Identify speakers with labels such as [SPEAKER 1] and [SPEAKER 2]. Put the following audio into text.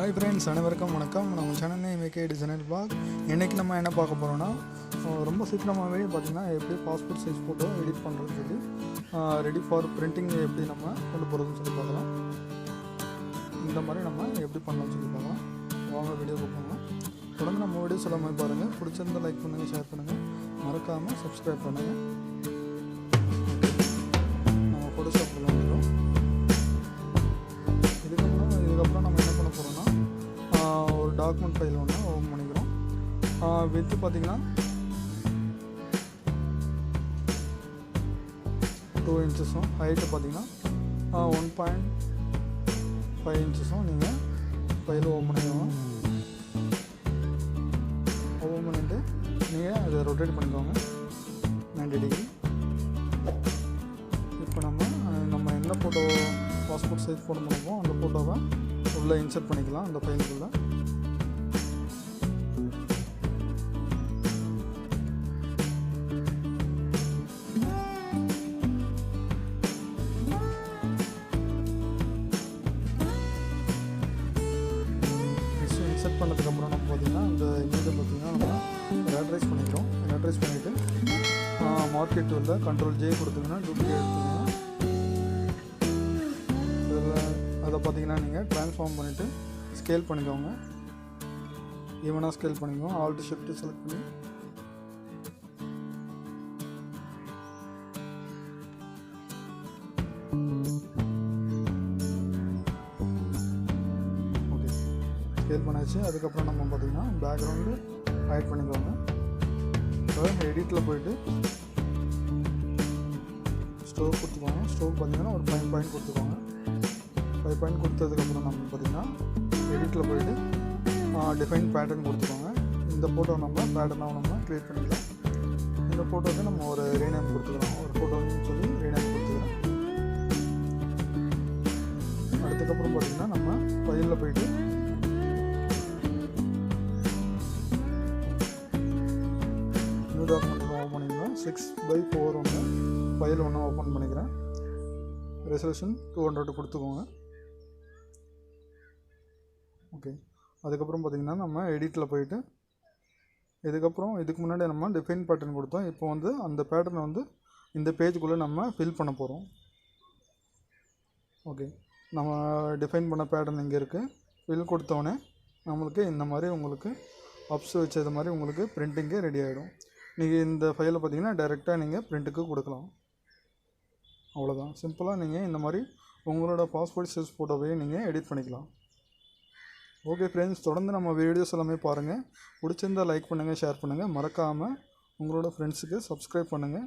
[SPEAKER 1] Hi friends, அனைவருக்கும் வணக்கம். நம்ம சேனல் நேம் டிசைனர் பிளாக். இன்றைக்கி நம்ம என்ன பார்க்க போகிறோன்னா, ரொம்ப சீக்கிரமாகவே பார்த்திங்கன்னா எப்படி பாஸ்போர்ட் சைஸ் ஃபோட்டோ எடிட் பண்ணுறதுன்னு சொல்லி ரெடி ஃபார் பிரிண்டிங் எப்படி நம்ம கொண்டு போகிறதுன்னு சொல்லி பார்க்கலாம். இந்த மாதிரி நம்ம எப்படி பண்ணலாம்னு சொல்லி பார்க்கலாம். வாங்க வீடியோ பார்க்கலாம். தொடர்ந்து நம்ம வீடியோ சொல்லாமல் பாருங்கள். பிடிச்சிருந்தா லைக் பண்ணுங்கள், ஷேர் பண்ணுங்கள், மறக்காமல் சப்ஸ்கிரைப் பண்ணுங்கள். நம்ம ஃபோட்டோஷாப்பில் வந்துடும். இதுக்கப்புறம் நம்ம என்ன பண்ண போகிறோம்னா, ஒரு டாக்குமெண்ட் ஃபைல் ஒன்று ஓப்பன் பண்ணிக்கிறோம். வித்து பார்த்திங்கன்னா 2 இன்ச்சஸும் ஹைட்டு பார்த்திங்கன்னா 1.5 இன்ச்சஸும் நீங்கள் ஃபைல் ஓப்பன் பண்ணிக்கணும். ஓப்பன் பண்ணிவிட்டு நீங்கள் அதை ரொட்டேட் பண்ணிக்கோங்க 90 டிகிரி. இப்போ நம்ம என்ன ஃபோட்டோ பாஸ்போர்ட் சைஸ் ஃபோட்டோ பண்ணுவோம் அந்த ஃபோட்டோவை உள்ளே இன்சர்ட் பண்ணிக்கலாம் அந்த ஃபைலுக்குள்ளே. இன்சர்ட் பண்ணதுக்கப்புறம் நம்ம பார்த்திங்கன்னா இந்த இமேஜை பார்த்திங்கன்னா நம்ம ரேட்ரைஸ் பண்ணிக்கிறோம். ரேட்ரைஸ் பண்ணிவிட்டு மார்க்கெட் டூலில் கண்ட்ரோல் ஜே கொடுத்தீங்கன்னா டூப்ளிகேட் எடுத்தீங்கன்னா அதை பார்த்திங்கன்னா நீங்கள் ட்ரான்ஸ்ஃபார்ம் பண்ணிவிட்டு ஸ்கேல் பண்ணிக்கோங்க. ஈவனாக ஸ்கேல் பண்ணிக்கோங்க. ஆல்ட் ஷிஃப்ட் செலக்ட் பண்ணி ஓகே ஸ்கேல் பண்ணாச்சு. அதுக்கப்புறம் நம்ம பார்த்திங்கன்னா பேக்ரவுண்டு ஹைட் பண்ணிக்கோங்க. இப்போ எடிட்டில் போய்ட்டு ஸ்டோவ் கொடுத்துக்கோங்க. ஸ்டோவ் பார்த்திங்கன்னா ஒரு 5 பாயிண்ட் கொடுத்துக்கோங்க. 5 பாயிண்ட் கொடுத்ததுக்கப்புறம் நம்ம பார்த்திங்கன்னா எடிட்டில் போய்ட்டு டிஃபைன் பேட்டர்ன் கொடுத்துக்கோங்க. இந்த ஃபோட்டோ நம்ம பேட்டர்னாக நம்ம க்ரியேட் பண்ணிக்கலாம். இந்த ஃபோட்டோவுக்கு நம்ம ஒரு ரீநேம் கொடுத்துக்கலாம். ஒரு ஃபோட்டோன்னு சொல்லி ரீநேம் கொடுத்துக்கலாம். அதுக்கப்புறம் பார்த்திங்கன்னா நம்ம ஃபைலில் போய்ட்டு நியூ டாக்குமெண்ட் ஓப்பன் பண்ணிக்கலாம். 6x4 ஒன்று ஃபைல் ஒன்று ஓப்பன் பண்ணிக்கிறேன். ரெசல்யூஷன் 200 கொடுத்துக்கோங்க. ஓகே அதுக்கப்புறம் பார்த்திங்கன்னா நம்ம எடிட்டில் போயிட்டு இதுக்கு முன்னாடி நம்ம டிஃபைன் பேட்டர்ன் கொடுத்தோம். இப்போ வந்து அந்த பேட்டர்னை வந்து இந்த பேஜுக்குள்ளே நம்ம ஃபில் பண்ண போகிறோம். ஓகே நம்ம டிஃபைன் பண்ண பேட்டர்ன் இங்கே இருக்குது. ஃபில் கொடுத்தோடனே நம்மளுக்கு இந்த மாதிரி உங்களுக்கு அப்ஸ் வச்சது மாதிரி உங்களுக்கு பிரிண்டிங்கே ரெடி ஆகிடும். நீங்கள் இந்த ஃபைலை பார்த்திங்கன்னா டைரெக்டாக நீங்கள் பிரிண்ட்டுக்கு கொடுக்கலாம். அவ்வளோதான், சிம்பிளாக நீங்கள் இந்த மாதிரி உங்களோட பாஸ்போர்ட் சைஸ் ஃபோட்டோவையே நீங்கள் எடிட் பண்ணிக்கலாம். ஓகே ஃப்ரெண்ட்ஸ், தொடர்ந்து நம்ம வீடியோஸ் எல்லாமே பாருங்கள். பிடிச்சிருந்தால் லைக் பண்ணுங்கள், ஷேர் பண்ணுங்கள், மறக்காமல் உங்களோட ஃப்ரெண்ட்ஸுக்கு சப்ஸ்கிரைப் பண்ணுங்கள்.